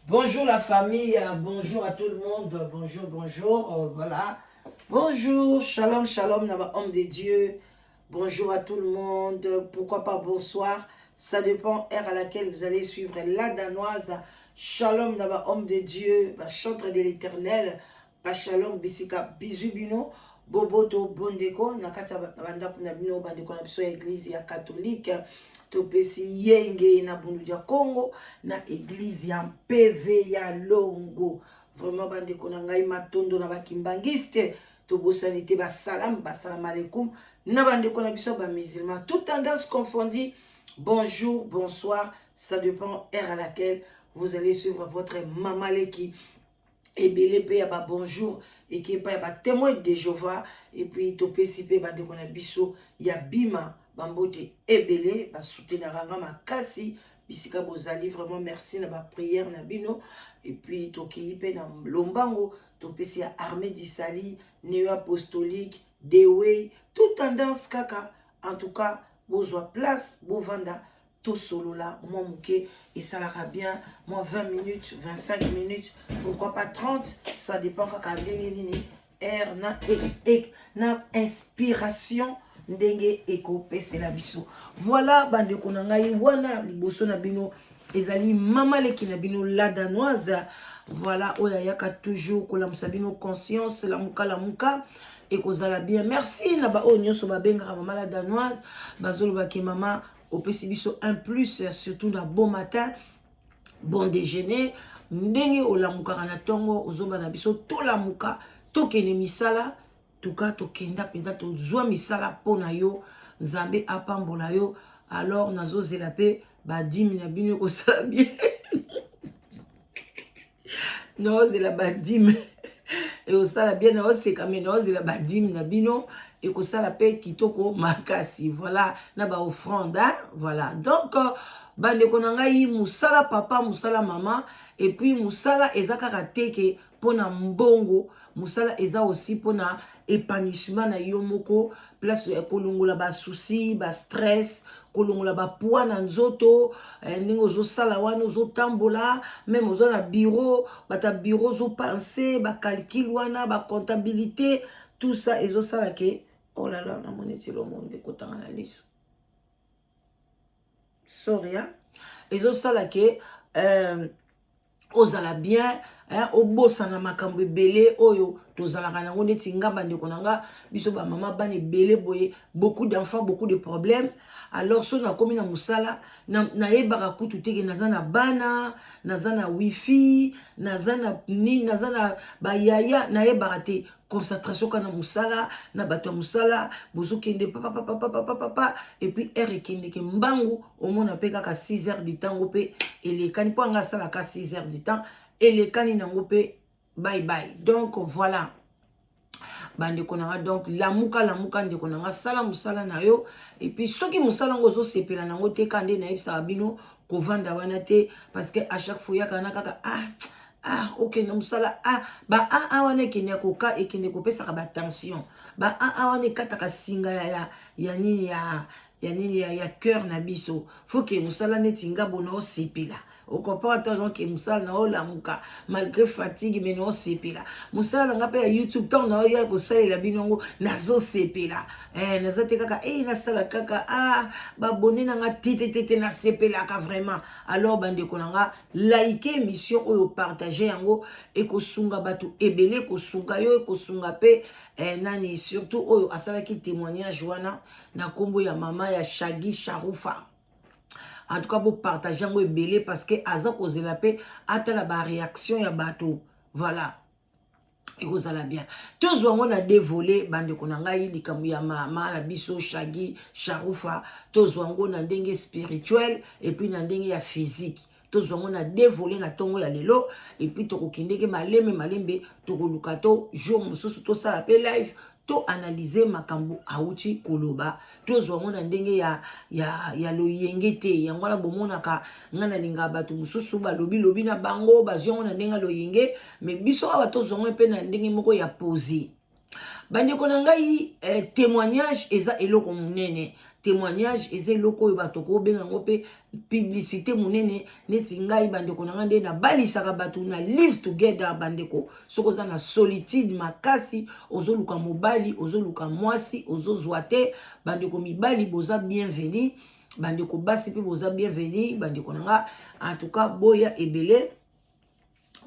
Bonjour la famille, bonjour à tout le monde, bonjour, voilà. Bonjour, shalom, shalom, homme de Dieu. Bonjour à tout le monde, pourquoi pas bonsoir. Ça dépend heure à laquelle vous allez suivre la danoise. Shalom, homme de Dieu, chantre de l'éternel. Shalom, bisika, bisubino. Boboto, bondeko, nakata banda kuna bino, bandeko na biso ya église ya catholique. Topesi yenge na bundu ya Congo na église ya PV ya Longo. Vraiment bandeko na ngai matondo na bakimbangiste tobosani te basalam alaikum na bandeko na biso ba musulman toute tendance confondue. Bonjour, bonsoir, ça dépend heure à laquelle vous allez suivre votre maman Leki. Et belé pe ya ba bonjour et qui pa ya ba témoin de Jéhovah et puis topesi pe bandeko na biso ya bima bambote ebele ba souteniranga makasi bisika bozali vraiment merci na ba prière na bino et puis toki pe na lombango topesi ya armée d'Isali néo apostolique Dewey toute tendance kaka en tout cas bozwa place bovanda tout solo là moi mouké et ça l'ira bien moi 20 minutes 25 minutes pourquoi pas 30 ça dépend kaka bien air na inspiration ndenge eko pese la biso. Voilà bande konangai wana liboso na bino ezali mama Leki na bino la danoise. Voilà oya yaka toujours kola musabino conscience la muka et kozala bien. Merci na ba onyoso ba benga mama la danoise bazolo ba ki mama opesi biso un plus surtout na bon matin bon déjeuner ndenge olamuka na tongo ozoba na biso to la muka to kene misala tuka to kenda penda to zwa misala pona yo nzambe apambola yo alors nazo zela pe ba 10 na bino ko sala bien no zela ba 10 et au sala bien na oseka mais no zela ba 10 na bino et ko sala pe kitoko makasi. Voilà na ba offrande hein? Voilà donc bande konangai musala papa musala mama et puis musala ezakaka teke pona mbongo musala eza aussi pona épanouissement na yo moko place kolongola ba souci ba stress kolongola ba poids na nzoto ndenge ozosala wana ozotambola même ozo na bureau bata bureau ozo penser ba calcul wana ba comptabilité tout ça ezosala ke oh là là na moneti lo monde kotanga na liso sorry hein ezosala ke ozala bien obosa na makambo ebele oyo tozalaka nango neti ngamba ndeko nanga biso ba mama bana ebele boye beaucoup d'enfants beaucoup de problèmes. Alors so na komi na musala na yebaka kutu teke naza na bana naza na wifi naza na bayaya na yebaka te concentration kana musala na bato ya musala bozokende papa et puis heure ekende ke mbangu omona pe kaka 6 heures du temps pe elekani po anga sala ka 6 heures du temps elekani nango pe bye bye. Donc voilà bande konanga donc lamuka ndeko nanga sala musala na yo et puis soki musala ngo zo sepela nango te kande na yebisa bino ko vanda wana te parce que à chaque fois yakana kaka ok na musala ba wana kenya koka ekende kopesa ka ba tension ba wana kataka singa ya nini ya cœur na biso faut que musala neti ngabo na osepela au comprendre donc que musala na ola muka malgré fatigue mais no sepela musala nga pe ya YouTube tant na oya ko salela binongo nazo sepela nazate kaka na sala kaka ba bonne na nga tete na sepela ka vraiment. Alors bande konanga like émission oyo partager yango et ko sunga batu ebele ko sunga yo ko sunga pe nani surtout oyo asala ki témoignage wana na kombo ya mama ya Shagi Sharufa. En tout cas, vous partagez un belé parce que Aza cause la paix a la réaction ya bateau. Voilà. Et vous allez bien. Tous on a dévolé bande konanga yi likambu ya mama la biso Shagi Sharufa. Tous on a dengue spirituel et puis na dengue ya physique. Tous on a dévolé na tongo ya lelo et puis to kokindeke malembe to kolukato jour mususu to sala pe live to analyser makambo auti koloba to zwango na ndenge ya loyenge te yango na bomona ka ngana linga batu mususu ba lobi na bango baziongo na ndenge loyenge mais biso aba to zwango pe na ndenge moko ya poser bande konanga yi témoignage eza eloko munene témoignage eze loko oyo bato kobenga ngo pe publicité monene neti ngai bandeko na ngai na balisaka bato na live together bandeko soko za na solitude makasi ozoluka mobali ozoluka mwasi ozozwa te bandeko mibali boza bienvenu bandeko basi pe boza bienvenu bandeko na nga en tout cas boya ebele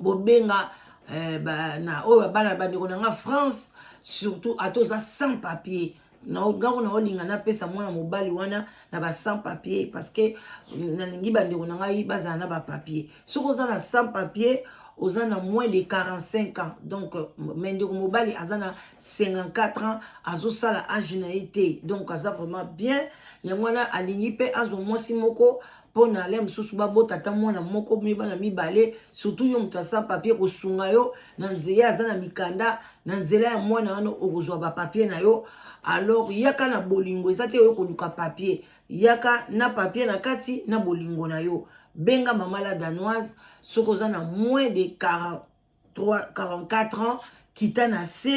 bobenga na oyo bana bandeko na nga France surtout atoza sans papier na ngako na olinga na pesa mwana mobali wana na ba sans papier parce que na lingi bandeko na ngai bazana na ba papier soko za na sans papier oza na moins de 45 ans donc mendeko mobali azana 54 ans azosala âge na été donc aza vraiment bien yangwana alingi pe azo mwasi moko pona le msusu babota ta mwana moko mibana mibale surtout yo mutu sans papier kosunga yo na nzela aza na mikanda na nzela ya mwana wana okozwa ba papier na yo alors yaka na bolingo ezate yo koluka papier yaka na papier na kati na bolingo na yo benga mama la danoise soko za na moins de 44 ans kita na se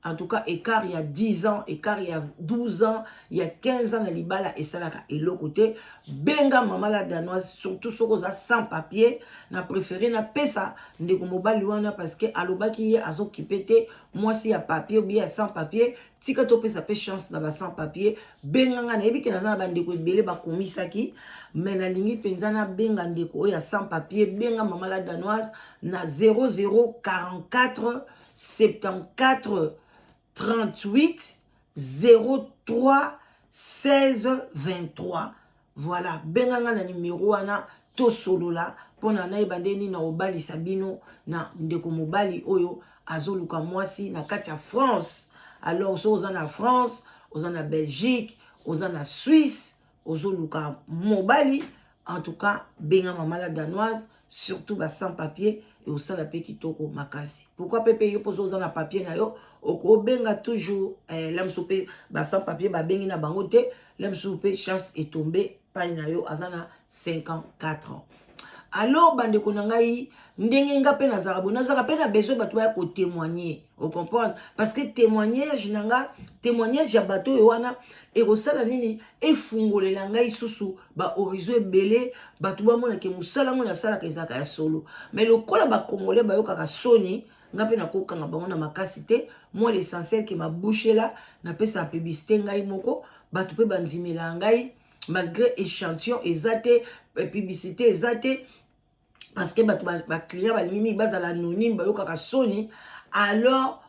en tout cas écart il y a 10 ans écart il y a 12 ans il y a 15 ans na libala esalaka eloko te benga mama la danoise surtout soko za sans papier na préféré na pesa ndeko mobali wana parce que alobaki ye azokipe te mwasi ya papier ou bien sans papier tika to pesa pe chance na ba sans papier benga nga na yebiki na za bandeko ebele bakomisaki mais na lingi penza na benga ndeko oya sans papier benga mama la danoise na 0044 74 38 03 16 23. Voilà, benganga na numéro wana to solola pona na ebandeni na obali sabino na ndeko mobali oyo azoluka mwasi na kati ya France. Alors so oza na France, oza na Belgique, oza na Suisse, ozoluka mobali en tout cas benga mama la danoise surtout ba sans papier et au sala pe kitoko makasi. Pourquoi pepe yo pozo oza na papier na yo oko benga toujours l'homme soupé ba sans papier ba bengi na bango te l'homme soupé chance est tombé pa na yo azana 54 ans. Alors bande konangai ndenge nga pe nazara bonazara pe na besoin bato ya ko témoigner au comprendre parce que témoignage nanga témoignage ya bato yo wana e kosala nini efungolela ngai susu ba horizon ebele bato ba mona ke musala mona sala kezaka ya solo mais lokola ba congolais ba yokaka soni nga pe na kokanga bango na makasi te moi l'essentiel que ma bouche là na pesa publicité ngai moko bato pe bandimela ngai malgré échantillon ezate publicité ezate parce que ba client ba limi bazala anonyme ba yokaka soni alors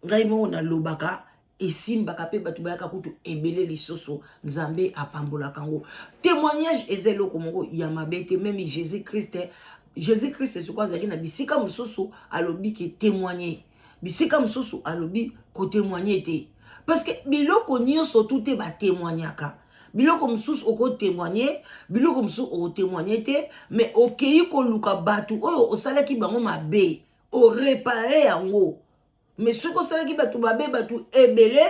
ngai mo na lobaka esimbaka pe bato bayaka kutu ebele lisoso nzambe apambola kango témoignage ezeloko moko ya mabete même Jésus-Christ c'est quoi zaki na bisika mususu alobi ke témoigner bisika mususu alobi ko témoigner te parce que biloko nyonso tout te ba témoignaka biloko mususu oko témoigner biloko mususu oko témoigner te mais okei ko luka batu oyo osalaki bango mabe o réparer yango mais ce que osalaki batu mabe batu ebele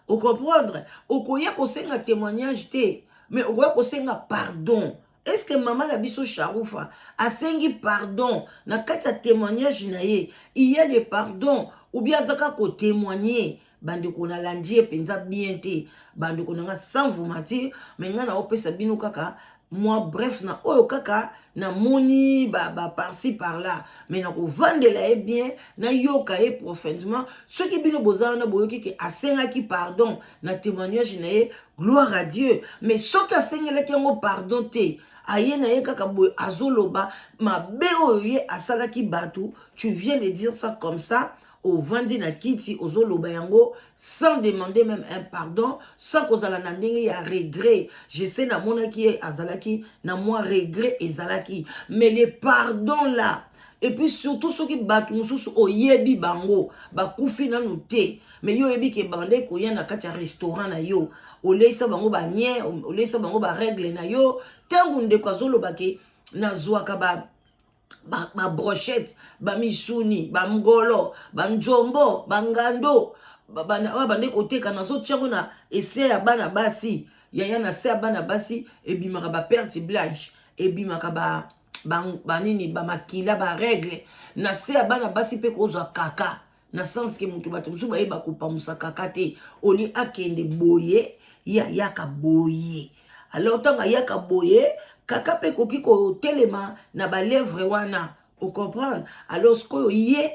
o comprendre okoya kosenga témoignage te mais okoya kosenga pardon. Est-ce que maman la biso Charoufa a sengi pardon na kati ya témoignage na ye il y a des pardons ou bien zaka ko témoigner bande ko na landie penza bien te bande ko nga sans vous mentir mais nga na opesa bino kaka moi bref na oyo kaka na moni ba par-ci par-là mais na ko vandela bien na yoka e profondément ce qui bino bozana na boyoki ke asenga ki pardon na témoignage na ye gloire à Dieu mais ce qui asengela ki ngo pardon te aye na ye kaka boy azoloba mabe oyo ye asalaki batu tu viens de dire ça comme ça au vandi na kiti ozoloba yango sans demander même un pardon sans kozala na ndenge ya regret je sais na monaki azalaki na moi regret ezalaki mais le pardon là et puis surtout ceux qui batu mususu oyebi bango bakufi nanu te mais yo yebi ke bande ko yanda kati ya restaurant na yo oleisa bango ba nye oleisa bango ba règle na yo tangu ndeko azoloba ke nazwaka ba brochette ba misuni ba mgolo ba njombo ba ngando bande koteka nazo tiango na ese ya bana basi yaya na se ya bana basi ebimaka ba perte blanche ebimaka ba nini ba makila ba règle na se ya bana basi pe kozwa kaka na sens ke mutu bato musu ba yeba kopamusa kaka te oli akende boye yaka boye. Alors tant yaka boye kaka pe koki ko telema na ba lèvre wana. Vous comprenez? Alors, ce que yé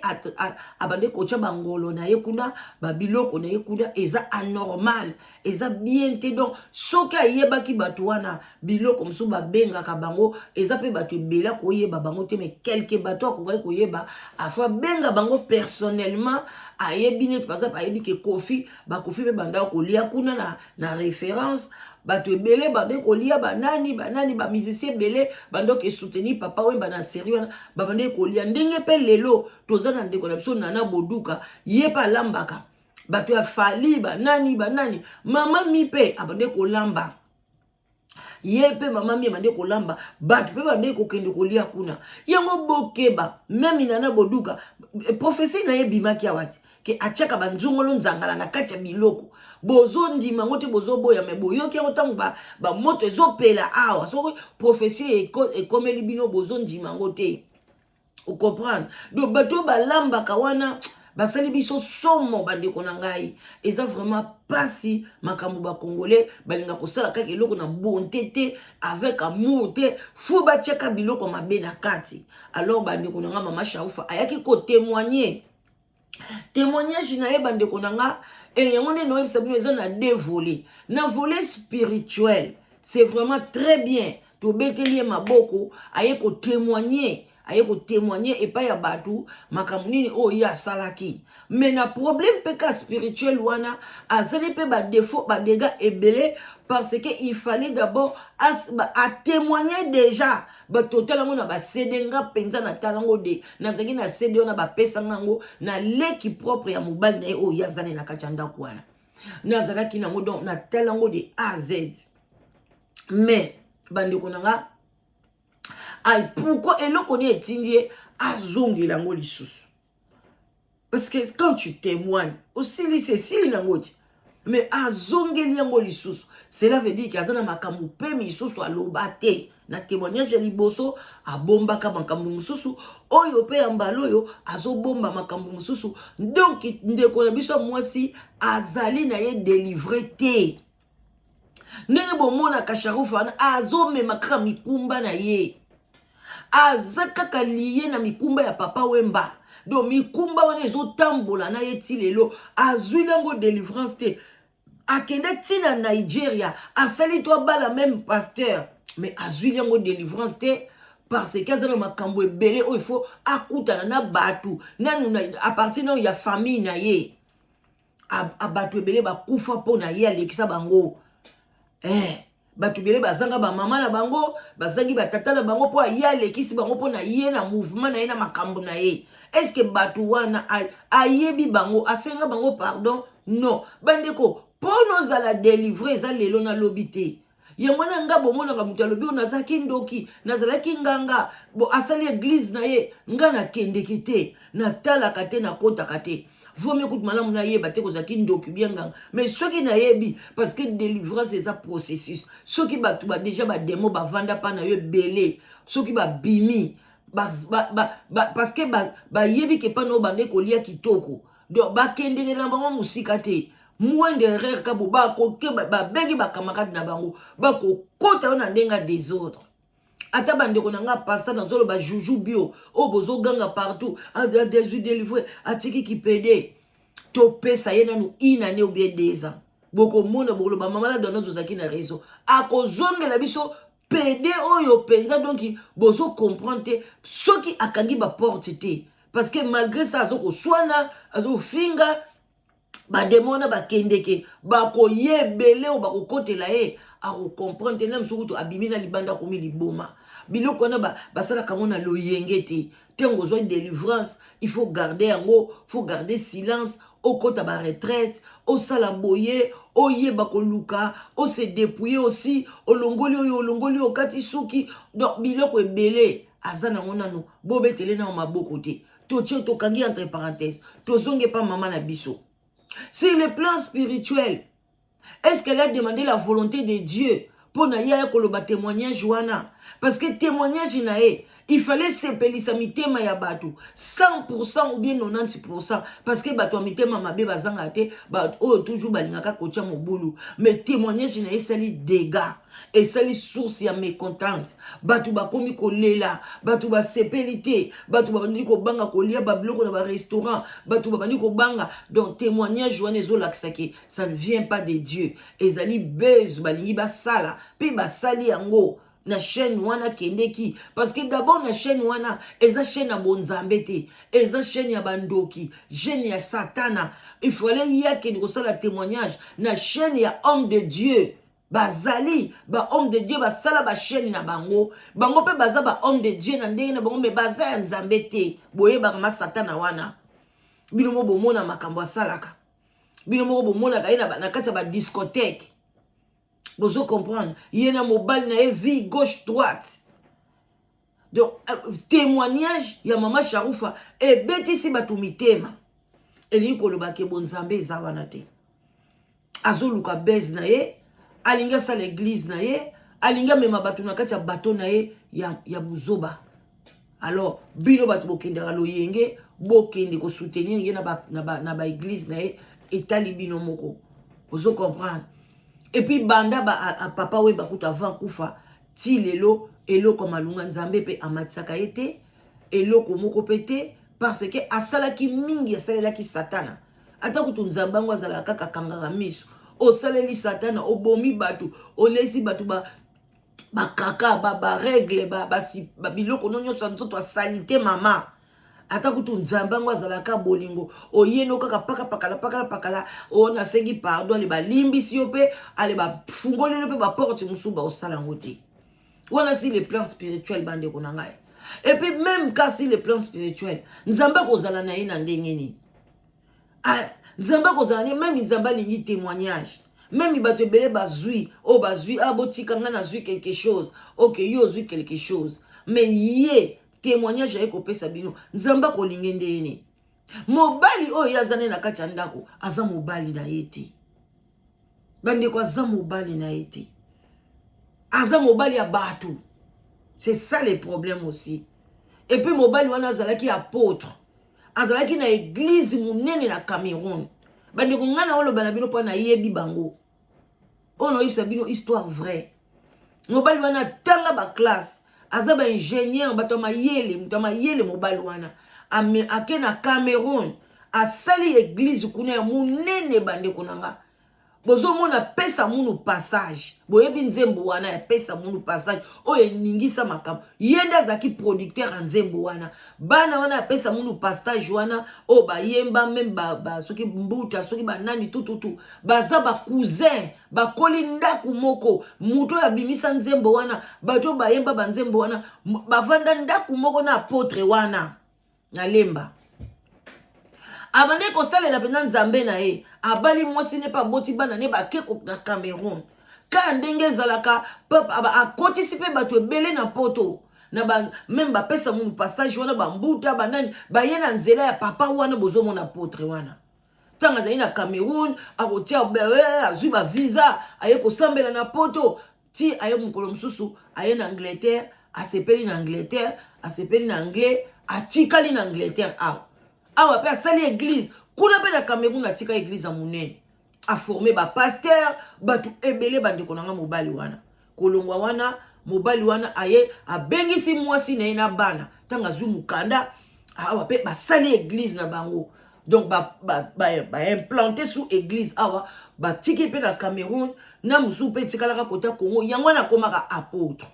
abandé kocha bangolo na yekuna babiloko na yekuna eza anormal, eza bien te donc soka yeba ki batuana biloko msu ba benga ka bango eza pe batu bela ko yeba bango te mais quelques bato ko yeba afwa benga bango personnellement ayebi net par exemple ayebi ke Kofi ba Kofi be banda ko lia kuna na référence bato ebele bande kolia banani ba musicien belé bando ke soutenir papa wemba na sérieux ba bande kolia ndenge pe lelo tozana ndeko na biso Nana Boduka yepa lambaka bato ya fali banani mama mi pe abande kolamba yepe mama mi bande kolamba bato pe bande kokende kolia kuna yango bokeba même Nana Boduka prophétie na yebimaki awati ke achaka banzungolo nzangala na kati ya biloko bozo ndima ngote bozo boya me boyoki otango ba moto ezopela awa so prophétie ekomeli bino bozo ndima ngote. Vous comprenez? Donc bato balamba kawana basali biso somo bandeko na ngai eza vraiment pasi makambo ba congolais balinga kosala kaka eloko na bonté te avec amour te fu ba cheka biloko mabe na kati. Alors bandeko na nga mama Shaufa ayaki ko témoignage na ye bandeko na nga et yango nde no yebisa bino eza na deux volets. Na volet spirituel c'est vraiment très bien to beteli maboko aye ko témoigner et pas ya batu makambo nini o ya salaki mais na problème peka spirituel wana azali pe ba défaut ba dégâts ebele parce que il fallait d'abord à témoigner déjà ba total ngo na ba sedenga penza na talango de na zaki na cede na ba pesa ngango na leki propre ya mobile na o ya zane na kachanda kwana na zalaki nango donc na talango de A à Z mais bandeko nanga ay pourquoi eloko ni etindie azongi lango lisusu parce que quand tu témoignes aussi c'est si lango mais azongeli yango lisusu cela veut dire qu'azana makambo pe misusu alobate na témoignage ya liboso abombaka makambo mususu oyo pe ambalo oyo azobomba makambo mususu donc ndeko na biso mwasi azali na ye délivrer te ndenge bomona kasharufa azomema kaka mikumba na ye azakaka liye na mikumba ya papa wemba donc mikumba wana ezotambola na ye ti lelo azwi nango délivrance te akende tina Nigeria asali to bala même pasteur mais azwi nango délivrance te parce que azana makambo ebele o il faut akutana na batu nanu à partir na ya famille na ye abatu ebele bakufa po na ye alekisa bango batu bele bazanga ba mama na bango bazangi batata na bango po ya lekisi bango po na ye na mouvement na ye na makambo na ye est-ce que batu wana ayebi bango asenga bango pardon non bandeko po nozala délivrer za lelo na lobité yango na nga bomona ka mutu alobi nazaki ndoki nazalaki nganga bo asali église na ye nga na kendeki te na talaka te na kotaka te vaut mieux que malamu na yeba te kozaki ndoki bien nganga mais soki na yebi parce que délivrance c'est un processus soki batu ba déjà ba démon ba vanda pa na yo belé soki ba bimi parce que ba yebi ke pa no bande kolia kitoko donc ba kendeke na bango musika te moins de rire ka bo ba ko ke ba bengi ba camarade na bango ba ko kota na ndenga des autres. Ata bandeko nanga passa dans zolo ba juju bio o bozo ganga partout a des délivré atiki ki pédé to pesa yena nu inane ou bien 2 ans boko mona bolo ba mama la donna zozaki na réseau a ko zongela biso pédé oyo penza donc bozo comprendre soki akangi ba porte te parce que malgré ça azo ko swana azo finga ba demona ba kendeke ba ko yebele o ba ko kotela e a ko comprendre même soki to abimi na libanda komi liboma biloko na basala kango na loyenge te tengo zo délivrance il faut garder yango faut garder silence au kota ba retraite au sala boye o yeba ko luka o se dépouiller aussi o longoli o kati suki donc biloko ebele azana ngona no bobetele na maboko te to tche to kangi entre parenthèses to zonge pa mama na biso. Sur le plan spirituel, est-ce qu'elle a demandé la volonté de Dieu pour na ya koloba témoignage wana parce que témoignage na Il fallait sepelisa mitema ya batu 100% ou bien 90% parce que batu mitema mabe bazanga te ba o toujours balingaka kotia mobulu mais témoignage na esali dégâts esali source ya mécontente batu bakomi kolela batu ba sepelité batu babandi ko banga kolia ba biloko na ba restaurant batu babandi ko banga donc témoignage wana ezolakisaki ça ne vient pas de Dieu ezali buzz balingi basala pe basali yango na chaîne wana kendeki parce que d'abord na chaîne wana eza chaîne ya bonzambe te eza chaîne ya bandoki chaîne ya satana il fallait yake ko sala témoignage na chaîne ya homme de Dieu bazali ba homme de Dieu basala ba chaîne na bango bango pe baza ba homme de Dieu na ndenge na bango me baza ya nzambe te boye ba ma satana wana bino mo bomona makambo asalaka bino mo bomona kaina na kati ba discothèque. Vous comprenez? Il y a un mobile na vie gauche droite. Donc témoignage ya mama Sharufa et betisi batumitema. Eli ko loba ke bonzambe zawana te. Azoluka bez na ye, alinga sa l'église na ye, alinga mema batu na kati ya bato na ye ya buzoba. Alors bino batu bokende lo yenge, bokende ko soutenir ye na ba église na ye etali bino moko. Vous comprenez? Et puis banda a papa we bakuta avant kufa ti lelo eloko malunga nzambe pe amatisaka ete eloko moko pete parce que asalaki mingi asalaki satana ata kutu nzambe ngo azala kaka kangaka miso osaleli satana obomi batu olesi batu ba kaka ba règle ba biloko nonyo santo sanité mama ata kutu nzambe ngo azalaka bolingo oyeno kaka pakala ona sengi pardon le balimbisi yo pe ale ba fungolele pe ba porte musuba osala ngote wana si le plan spirituel bande konanga et puis même quand si le plan spirituel nzambe kozala na ye na ndengeni nzambe kozala ne même nzambe lingi témoignage même bato belé bazui botika nga na zui quelque chose OK yo zui quelque chose mais yé témoignage ya kopesa bino nzamba ko lingende ene mobali oyo yazane na kati ya ndako aza mobali na yete bande ko aza mobali na yete aza mobali ya batu c'est ça le problème aussi et puis mobali wana azalaki apôtre azalaki na église munene na Cameroun bande ko ngana olo bana bino pa na yebi bango ono yisa bino histoire vraie mobali wana tanga ba classe azaba ingénieur batoma yele mobile wana ake na Cameroun asali église kuna munene bande konanga bozo mona pesa munu passage boyebi nzembo wana ya pesa munu passage oye ningisa makam yenda zaki producteur nzembo wana bana wana pesa munu passage wana o ba yemba même ba soki mbuta soki banani tututu baza ba cousin ba kolinda kumoko muto ya bimisa nzembo wana bato ba yemba ba nzembo wana bavanda ndaku moko na apôtre wana na lemba abande ko salela pena nzambe na ye abali mwasi ne pa boti bana ne ba keko na Cameroun ka ndenge zalaka papa akotisi pe bato ebele na poto na ba même ba pesa mu passage wana ba mbuta banani ba yena nzela ya papa wana bozo mona apôtre wana tanga zali na Cameroun akotia azui ba visa aye ko sambela na poto ti aye mukolo mususu aye na Angleterre asepeli na Angleterre asepeli na anglais atikali na Angleterre awa pe asali église kuna pe na Cameroun atika église amunene a formé ba pasteur batu ebele bande konanga mobali wana kolongwa wana mobali wana aye abengisi mwasi na ina bana tanga zu mukanda awa pe basali église na bango donc ba implanter sous église awa ba tiki pe na Cameroun na musu pe tikalaka kota Congo yango na komaka apôtre.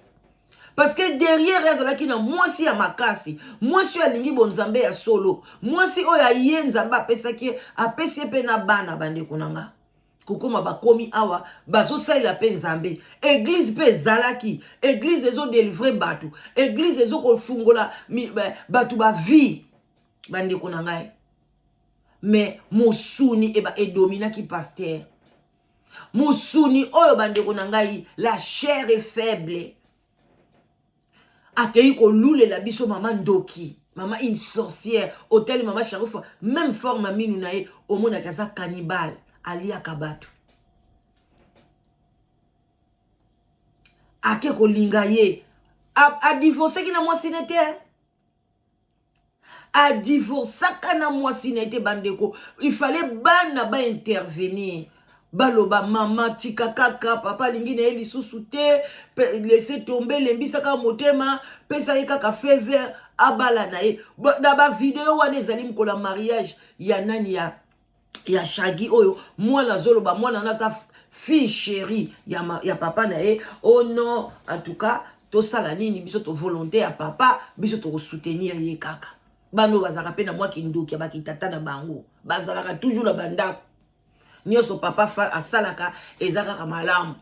Parce que derrière ezalaki na mwasi ya makasi, mwasi ya lingi bonzambe ya solo, mwasi oya ye nzambe apesi pe na bana bande konanga. Kokoma bakomi awa bazo saila pe nzambe. Église pe zalaki, église ezo délivrer batu, église ezo kofungola batu ba vie bande konanga. Mais mosuni e domina ki pasteur. Mosuni oyo bande konanga la chair est faible. Akei ko lule la biso maman Ndoki, maman une sorcière, hôtel maman Sharufa, même forme minu nae, omona kaza cannibale, alia kabatu. Ake ko linga ye, a divorcé qui na moi sinete a divorcé kana moi sinete bandeko il fallait bana ba intervenir baloba mama tika kaka papa lingi na eli susute laisser tomber lembisaka motema pesa ye kaka fever abala na ye na ba video wana ezali mkola mariage ya nani ya Shaggy oyo mwana zoloba mwana naza fille chérie ya papa na ye oh non en tout cas to sala nini biso to volonté ya papa biso to soutenir ye kaka bano bazaka pe na mwa kindoki ba kitata na bango bazalaka toujours na bandako nyoso papa asalaka ezaka kaka malamu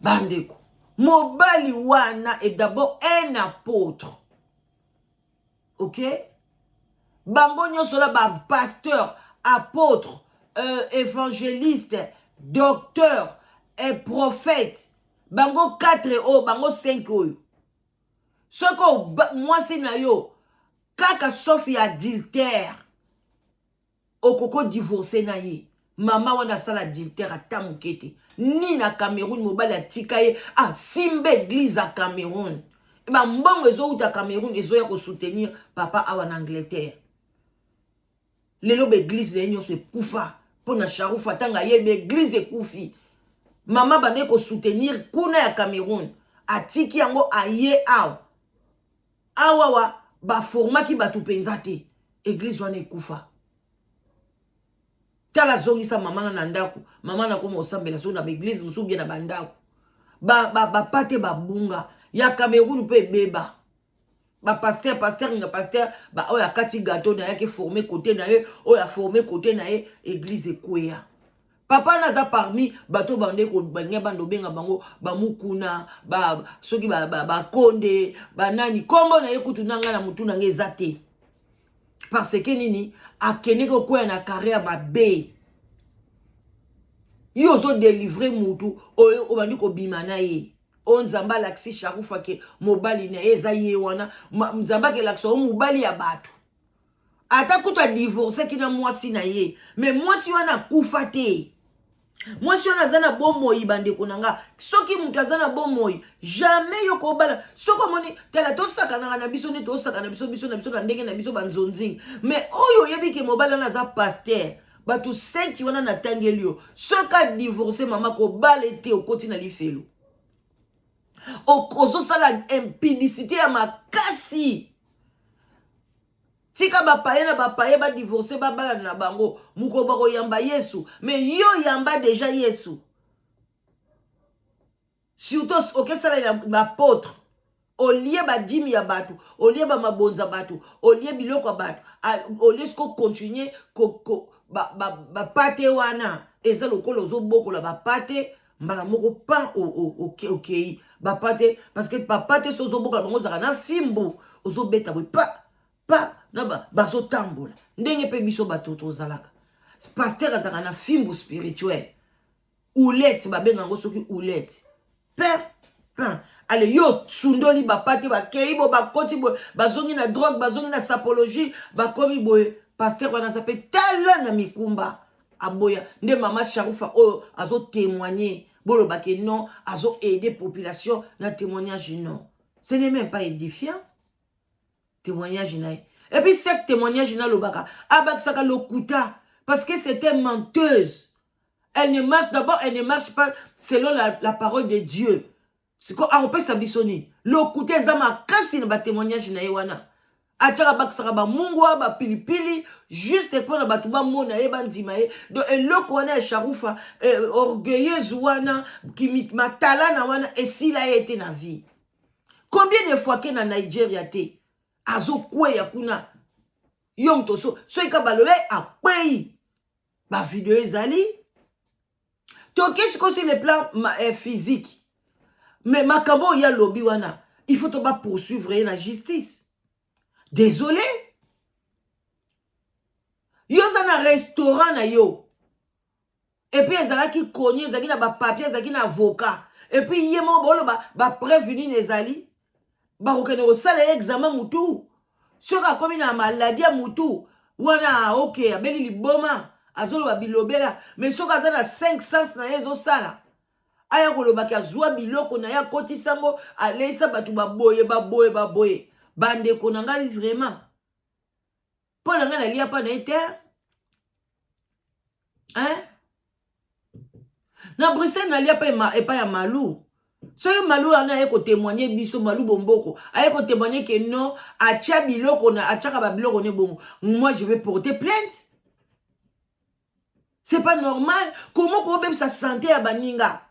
bandeko mobali wana est d'abord un apôtre ok bango nyoso la ba pasteur apôtre évangéliste docteur et prophète bango 4 o bango 5 oyo soko mwasi na yo kaka sauf ya adultère okoko divorcé na ye mama wana sala adultère ata mokete ni na Cameroun mobali atika ye asimba église à Cameroun ba mbongo ezouta Cameroun ezoya ko soutenir papa awa na Angleterre lelo be église yenyo se kufa pona Sharufa tanga ye be église ekufi mama bane ko soutenir kuna ya Cameroun atiki yango aye awa ba formaki batu penza te église wana ekufa tala zongisa mama na ndako mama na koma osambela so na église musu bien na bandako ba pate ba bunga ya Cameroun pe beba ba pasteur na pasteur ba oya kati gâteau na yake formé côté na ye oya formé côté na ye église ekoya papa naza parmi bato bande ko banya bando benga bango ba mukuna ba soki ba konde ba nani kombo na ye kutu nanga na mutu nanga ezate parce que nini akene ko kwa na carrière ba be yo zo délivrer mutu oyo obandi ko bima na ye on nzamba laksi Sharufa ke mobali na eza ye wana nzamba ke lakso mobali ya bato ata kuta divorcer kina mwasi na ye mais mwasi wana kufa te mwasi wana zana bomoi bandeko nanga soki mutu azana bomoi jamais yoko bala soko moni tela tosaka na biso ne tosaka na biso na ndenge na biso banzonzing mais oyo yebi ke mobali na za pasteur batu 5 wana na tangelio soka divorcer mama ko balete okoti na lifelo ozo sala impudicité ya makasi tika bapaye ba divorcer ba bala na bango muko bako yamba Yesu mais yo yamba déjà Yesu surtout ok sala ya l'apôtre au lieu ba dimi ya batu au lieu ba mabonza batu au lieu biloko batu au lieu ko continuer ba pate wana eza lokolo zo boko la ba pate mbala moko pa ok ba pate parce que ba pate so zo boko la bango zaka na fimbo ozo beta we pa na baso tambola ndenge pe biso batoto zalaka pasteur azaka na fimbo spirituel oulette ba benga ngo soki oulette pain ale yo sundoli ba pate ba keibo ba koti bo bazongi na drogue bazongi na sapologie ba komi boye pasteur wana sape tala na mikumba aboya nde mama Sharufa o azo témoigner bolo ba ke non azo aider population na témoignage non ce n'est même pas édifiant témoignage naï. Et puis cette témoignage na lobaka abakisaka lokuta parce que c'était menteuse. Elle ne marche d'abord, elle ne marche pas selon la parole de Dieu. C'est quoi arope sa bisoni. Lokuta zama kasi na ba témoignage na wana. Atchaka bakisaka ba mungwa ba pilipili juste pour na batuba mona e bandima e. Donc eloko wana Sharufa orgueilleuse wana qui matala na wana et si la été na vie. Combien de fois que na Nigeria te azo kwe ya kuna yom toso so ikabalobe akwei ba video ezali to qu'est-ce que sur le plan physique mais makabo ya lobby wana il faut to ba poursuivre la justice désolé yo za na restaurant na yo et puis ezalaki konye ezalaki na ba papier ezalaki na avocat et puis yemo bolo ba prévenir ezali bakokende kosala examen mutu soka komi na maladie ya mutu wana ok abeli liboma azoloba bilobela mais soka aza na 5 sens na ye ezosala aya kolobaki azwa biloko na ya koti sango alesa batu baboye bandeko na ngai vraiment mpo na ngai nalia pa na ete hein na Bruxelles nalia pa epa ya Malou soki Malou wana aye kotémoigner biso Malou Bomboko aye kotémoigner que non atia biloko na atiaka babiloko ne bongo moi je vais porter plainte. C'est pas normal. Comment qu'on même sa santé à baninga?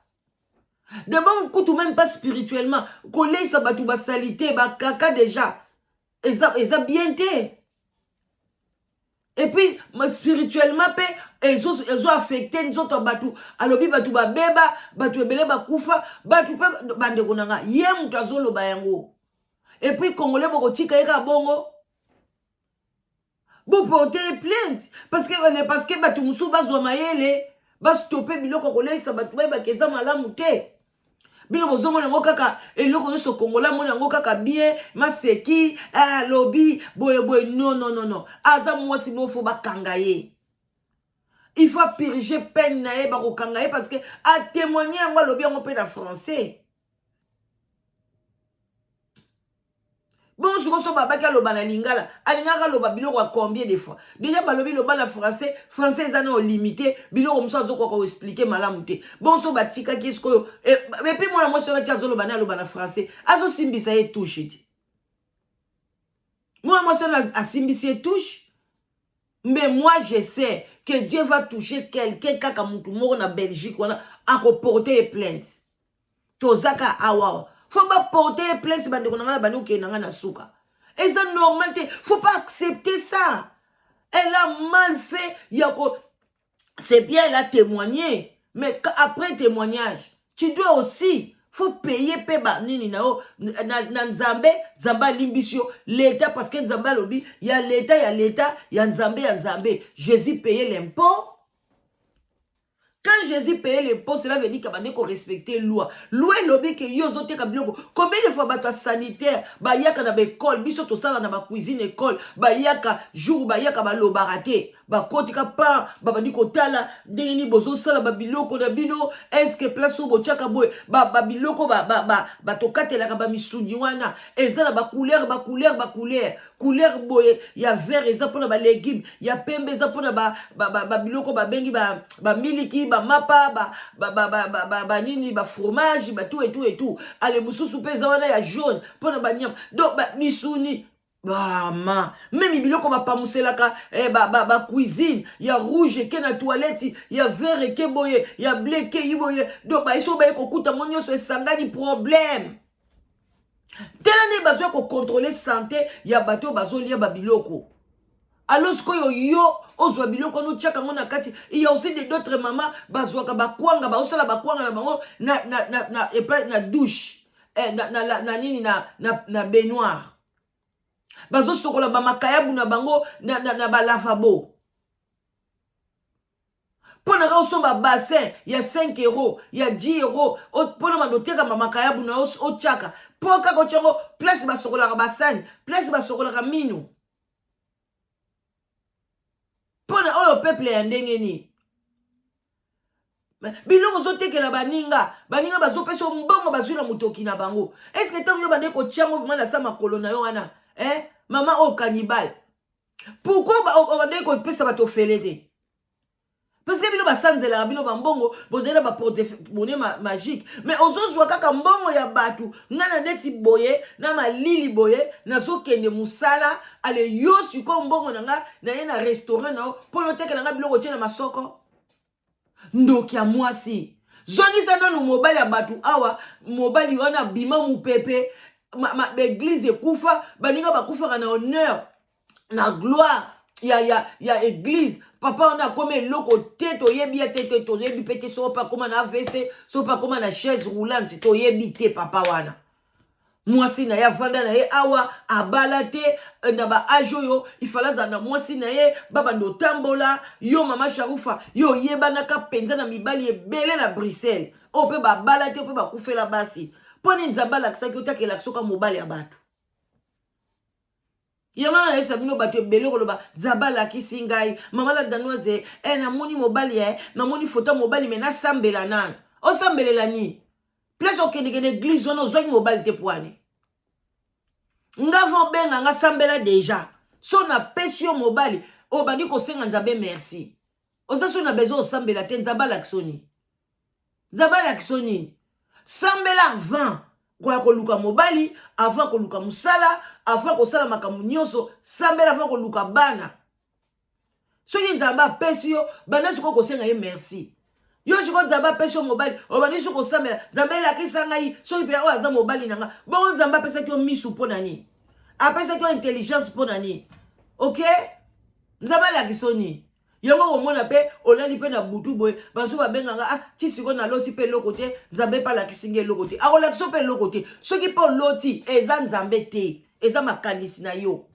D'abord, on même pas spirituellement. Qu'on laisse sa batouba salité, ba caca déjà. Ils ont bien été. Et puis, spirituellement, ils ont affecté nous autres batou. Alors, batouba beba, batou ebele bakufa, batou bande konanga. Yem tazolo bayango. Et puis, Congolais boko tika eka bongo. Vous portez plainte parce que batumusu bazwa mayele ba stopper biloko kolesa batuma ba keza malamu te biloko zomo nango kaka eloko yo so kongola mo nango kaka bien maseki lobby boye non aza mwasi mofo bakanga ye il faut purger peine na ye ba kokanga ye parce que a témoigner yango lobby yango pe na français. Bon, si on a pas le ban lingala, alingala le biloko à combien de fois? Déjà, balobi le ban français ils limité, biloko mso azoko expliquer malamute. Bon, so batika qu'est-ce que et puis moi sur la tiazo le ban français, azo simbisa e touche. Moi sur la simbisa touche. Mais moi je sais que Dieu va toucher quelqu'un kaka mutu moko na Belgique wana a porter plainte. Tozaka awa. Faut pas porter plainte bande konanga bande okenanga na suka. Et c'est normal, faut pas accepter ça. Elle a mal fait, c'est bien elle a témoigné, mais après témoignage, tu dois aussi faut payer peba nini nao na Nzambe Nzamba limbisio l'état parce que Nzamba lobi il y a Nzambe Jésus payait l'impôt. Quand Jésus payait l'impôt, cela veut dire qu'il faut respecter la loi. Loi lobby que yozote kabiloko. Combien de fois bato sanitaire, ba yaka na école, biso to sala na ba cuisine école, ba yaka jour ba yaka ba lobarate, ba kotika pa, ba bandi kotala, ndeni bozo sala ba biloko na bino, est-ce que place au bochaka boy, ba biloko ba to katela ka ba misuni wana, ezala ba couleur. Couleur boye ya vert eza pona ba légumes ya pembe eza pona ba biloko ba bengi ba miliki ba mapa ba nini ba fromage ba tout et tout ale mususu peza wana ya jaune pona ba nyam donc ba misuni ma même biloko ba pamuselaka ba cuisine ya rouge ke na toilette ya vert ke boye ya bleu ke boye donc ba iso ba ekokuta monyo so esangani problème. Telane bazo ko contrôler santé ya bato bazo lia babiloko. Alors ce que yo ozwa biloko no tchaka ngona kati il y a aussi d'autres mamans bazo ka bakwanga ba osala bakwanga na bango na douche na nini na baignoire. Bazo sokola ba makayabu na bango na ba lavabo. Pona ka osomba bassin ya 5 €, ya 10 €, pona mandoteka mamakayabu na o tchaka. Poka kochango place basokola basani, place basokola minu. Pona oyo peuple ya ndenge ni. Biloko zotekela baninga bazopesa mbongo bazwina mutoki na bango. Est-ce que tant yo bande ko tchango vraiment na sa makolo na yo wana, maman o cannibale. Pourquoi on bande ko pesa bato felete? Parce que bino basanzela bino bambongo bozela ba porte-monnaie magique mais ozozwa kaka mbongo ya batu ngana neti boye na malili boye nazokende musala ale yo siko mbongo nanga na ye na restaurant na polo tekela nga biloko tie na masoko ndoki ya mwasi zongisa nanu mobali ya batu awa mobali wana bima mupepe église ekufa baninga bakufaka na honneur na gloire ya église. Papa on a comme loko tête oyebi tête to yebi pété so pas comme na AVC so pas comme na chaise roulante to yebi te papa wana mwasi na ya vanda na ye awa abalate na ba ajoyo ifala za na mwasi na ye baba ndo tambola yo mama Sharufa yo yebana ka penza na mibali ebele na Bruxelles o pe ba balate o pe ba kufela basi poni nzabala kisaki otakela kisoka mobali ya batu. Yama na yesa bino bato ebele koloba zabala kisingai mama la danoise na moni mobali na moni photo mobali mena sambela nan Osambelela ni. Place okende glisse wana ozwaki mobali te poane. Nga van benga nga sambela déjà. So na pesi yo mobali, obandi kosenga nzambe merci. Oza so na besoin osambela te nzabala kisoni. Nzabala kisoni. Sambela avant kwa koluka mobali, avant koluka musala, avant kosala makambo nyonso, sambela avant koluka bana. So yi nzamba pesi yo, bana siko kosenga ye merci. Yo siko nzamba pesi yo mobali, obandi siko sambela, nzambela kisanga yi, so yi pe aza mobali nanga. Bon nzamba pesa ki yo misu pona ni. Apesa ki yo intelligence pona ni. OK? Nzambela kisoni. Yongo omona pe olandi pe na butu boy baso ba benganga ah ti siko na loti pe lokote nzambe pa la kisinge lokote akola kiso pe lokote soki pe loti eza nzambe te eza makanisi na yo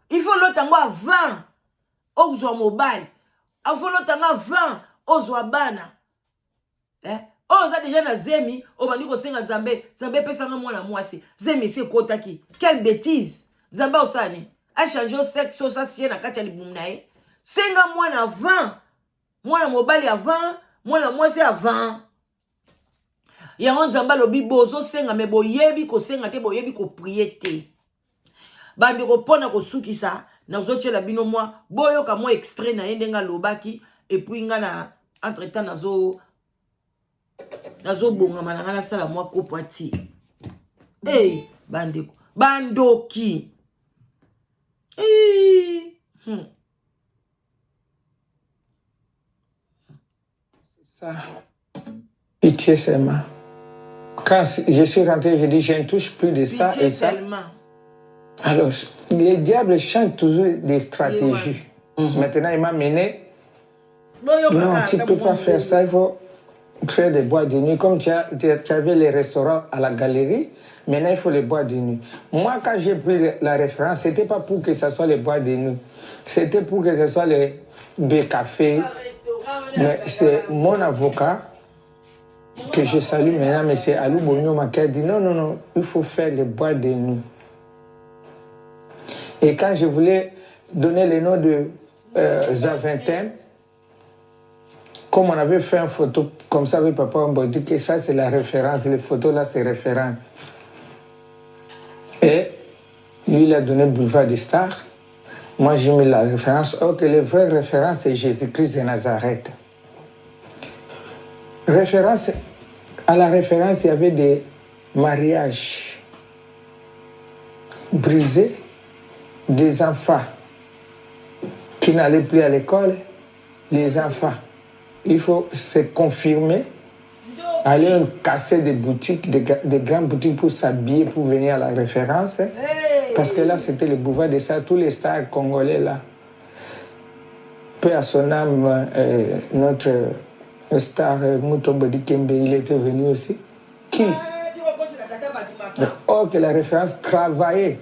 il faut lotango avant ozwa mobile il faut lotango avant ozwa bana oza déjà na zemi obandi ko senga nzambe pesa nga mwana mwasi zemi se kotaki quelle bêtise nzambe osani a changer sexe ça sie na kati ya libumu na ye senga mwana avant, mwana mobali avant, mwana mwasi avant. Yango nzamba lobi bozo senga me boyebi ko senga te boyebi ko prier te. Bandi ko pona ko sukisa na zochela bino mwa boyo ka mwa extrait na yendenga lobaki et puis nga na entre temps nazo bonga malanga na sala mwa kopati. Bandi bandoki. Ça, pitié seulement. Quand je suis rentré, je dis, je ne touche plus de ça pitié et ça. Seulement. Alors, les diables chantent toujours des stratégies. Maintenant, il m'a mené. Non, tu ne peux pas faire ça, il faut faire des boîtes de nuit. Comme tu avais les restaurants à la galerie, maintenant, il faut les boîtes de nuit. Moi, quand j'ai pris la référence, ce n'était pas pour que ce soit les boîtes de nuit. C'était pour que ce soit les cafés. Mais c'est mon avocat que je salue maintenant, M. Alou Bonyoma, qui a dit non, il faut faire les boîtes de nuit. Et quand je voulais donner le nom de Zaventem, comme on avait fait une photo comme ça avec papa, on m'a dit que ça c'est la référence, les photos là c'est référence. Et lui il a donné Boulevard des Stars. Moi j'ai mis la référence, or que les vraies références c'est Jésus-Christ de Nazareth. À la référence, il y avait des mariages brisés, des enfants qui n'allaient plus à l'école, les enfants. Il faut se confirmer, aller casser des boutiques, des grandes boutiques pour s'habiller, pour venir à la référence. Parce que là, c'était le boulevard de ça, tous les stars congolais là. Peu à son âme, notre star Mutombo Dikembe, il était venu aussi. Qui or que la référence travaillait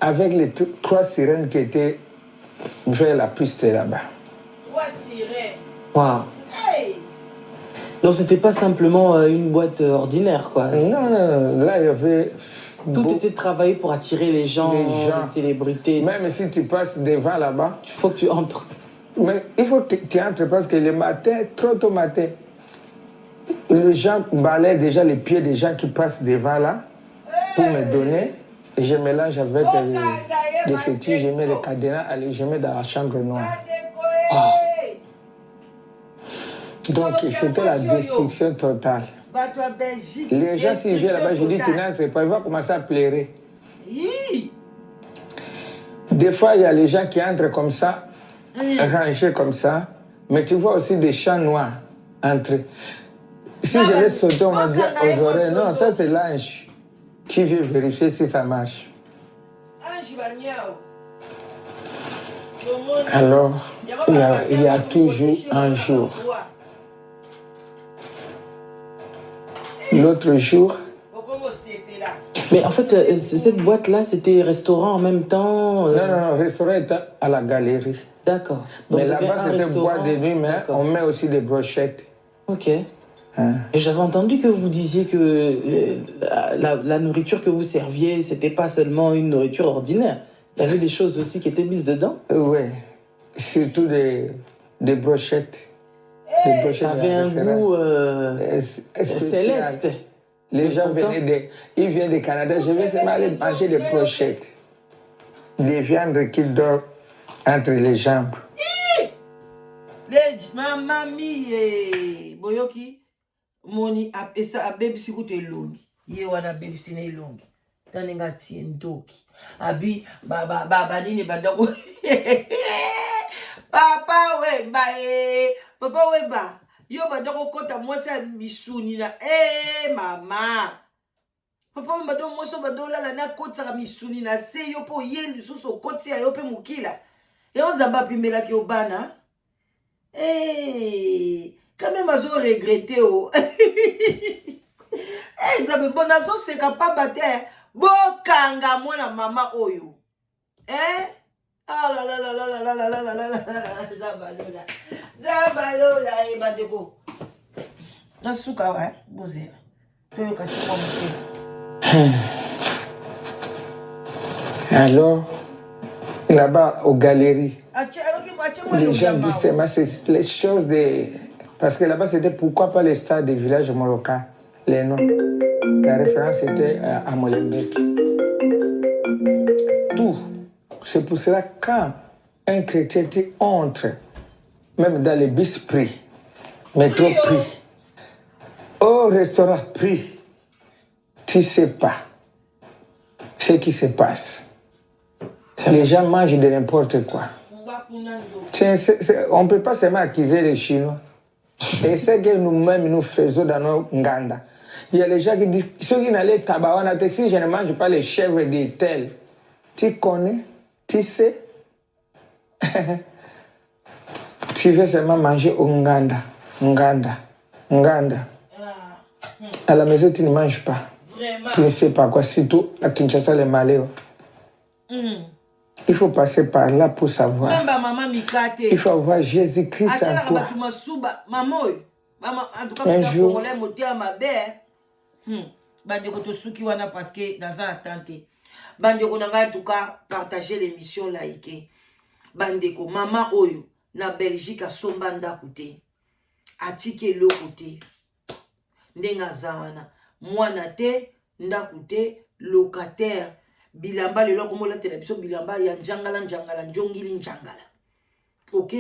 avec les 3 sirènes qui étaient vers la piste là-bas. 3 sirènes. Waouh. Hey. Donc c'était pas simplement une boîte ordinaire quoi. Non, là il y avait... Tout était travaillé pour attirer les gens, les célébrités. Même si tu passes devant là-bas. Il faut que tu entres. Mais il faut que tu entres parce que le matin, trop tôt matin, les gens balaient déjà les pieds des gens qui passent devant là pour me donner. Et je mélange avec les fétiches, je mets les cadenas, allez, je mets dans la chambre noire. Ah. Donc c'était la destruction totale. Les gens, s'ils viennent là-bas, je dis, tu n'entres pas, ils vont commencer à pleurer. Des fois, il y a les gens qui entrent comme ça, rangés comme ça, mais tu vois aussi des champs noirs entrer. Si je vais sauter, on va dire aux oreilles, non, ça c'est l'ange qui veut vérifier si ça marche. Alors, il y a toujours un jour. L'autre jour... Mais en fait, cette boîte-là, c'était restaurant en même temps Non, le restaurant était à la galerie. D'accord. Mais là-bas, c'était boîte de nuit, mais on met aussi des brochettes. Ok. Et j'avais entendu que vous disiez que la nourriture que vous serviez, c'était pas seulement une nourriture ordinaire. Il y avait des choses aussi qui étaient mises dedans. Oui, surtout des brochettes. Les brochettes Ça avait un goût céleste. Les gens ils viennent du Canada, je vais seulement aller manger des brochettes. Des viandes qui dorment entre les jambes. Maman mie, boyoki, moni esa abebi sikute longi. Ye wana baby sine longi. Taninga tiendoki. Abi ba nini bandako. Papa wemba papa wemba. Yo bandako kota mwasa misuni na mama. Papa wemba do mwoso badola la na kota misuni na se yo po ye lisuso koti ya yo pe mukila. Yo nzamba pimela ki obana. Quand même azo regretter oh. Nzambe bona so seka pa bate bo kanga mwana mama oyo. Ah la la la la la la la la la zabalola. Zabalola bandeko. Nasuka wa bozela. Toyo kasuka moke. Alors là-bas aux galeries. Les gens disent c'est les choses de... Parce que là-bas, c'était pourquoi pas les stades des villages marocains, les noms. La référence était à Molenbeek. Tout. C'est pour cela quand un chrétien entre, même dans les bus pris, métro pris, au restaurant pris, tu ne sais pas ce qui se passe. Les gens mangent de n'importe quoi. On ne peut pas seulement accuser les Chinois. Et c'est que nous-mêmes nous faisons dans nos Nganda. Il y a les gens qui disent, ceux qui n'allaient tabac, si je ne mange pas les chèvres des tels, tu connais, tu sais. Tu veux seulement manger au Nganda. À la maison, tu ne manges pas. Vraiment. Tu ne sais pas quoi, surtout à Kinshasa, les Maléos. Il faut passer par là pour savoir. Il faut avoir Jésus-Christ en toi. Un jour, parce que dans un attente. Bandeko nanga en tout cas partager l'émission laïque. Bandeko maman oyo na Belgique a sombanda koute. Atike lo kote. Ndenga zawana. Mwana te ndakute locataire. Bilamba lelo komo la télévision bilamba ya njangala njongili njangala. OK?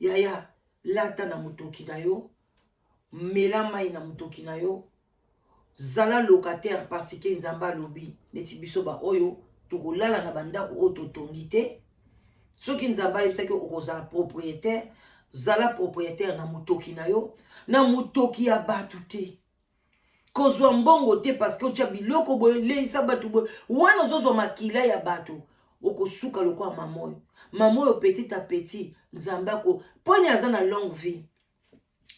Yaya lata na mutoki na yo. Melama ina mutoki na yo. Zala locataire parce que nzamba lobi neti biso ba oyo tokolala na bandako ototongite. Soki nzamba yebisa ke okozala propriétaire, zala propriétaire na mutoki na yo, na mutoki ya batu te. Kozwa mbongo te parce que otia biloko boye leisa batu boye wana ozozo makila ya batu okosuka lokwa mamoyo. Mamoyo petit à petit nzamba ko poni azana longue vie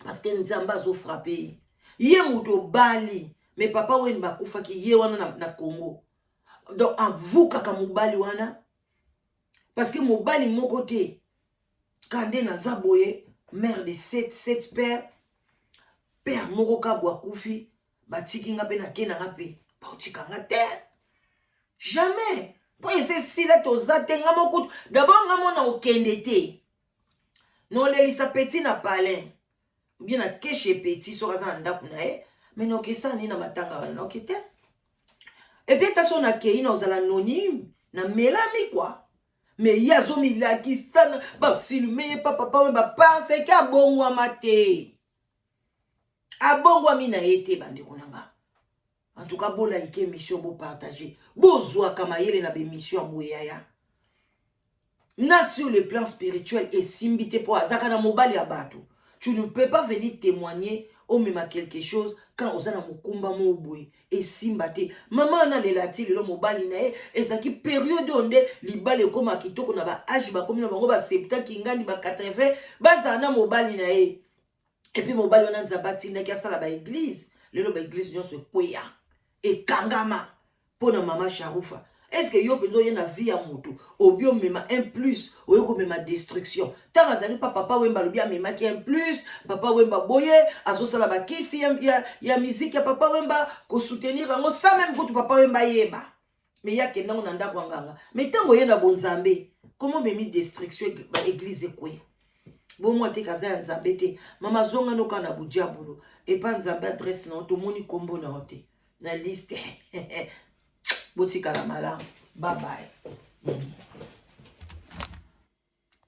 parce que nzamba zo frapper. Ye muto bali mais papa wen bakufa ki ye wana na Congo. Donc en kaka mobali wana parce que mobali moko te kande na zaboye mère de 7 pères père moko ka bwakufi batiki nga pe na kena nga pe bautika nga te jamais po ese sila tozate nga moko d'abord nga mona okende te no lelisa petit na palin bien na keshe petit so kaza ndaku na e mais no kesa ni na matanga wana no kete et puis ta son akei na ozala anonyme na melami quoi mais yazo milaki sana ba filmer papa ba parce que abongwa mate abongwa mina ete bande konanga en tout cas bola ike mission bo partager bozwa kama yele na be mission boyaya na sur le plan spirituel et simbité pour azaka na mobali ya bato. Tu ne peux pas venir témoigner au même quelque chose quand on a mukumba mobwe et simbate. Maman na lelati le mobali na e ezaki période onde libale koma kitoko na ba âge ba komi na bango ba 70 kingandi ba 80 bazana mobali na e. Et puis mobali wana nzabati na kia sala ba église. Le ba église nyo se kweya et kangama pona mama Sharufa. Est-ce que yo pendo yena vie ya moto obio mema un plus oyoko mema destruction tanga zali papa wemba lobia mema ki un plus papa wemba boye azosala ba kisi ya musique ya papa wemba ko soutenir ngo ça même ko papa wemba yeba mais ya kenda ngo nanda kwanganga mais tango yena bonzambe comment memi destruction ba église kwe Bon moi te kaza ya nzambe te. Mama zonga no kana budiabolo. Et pas nzambe adresse na to moni kombo na ote. Na liste. Botika la malamu. Bye bye.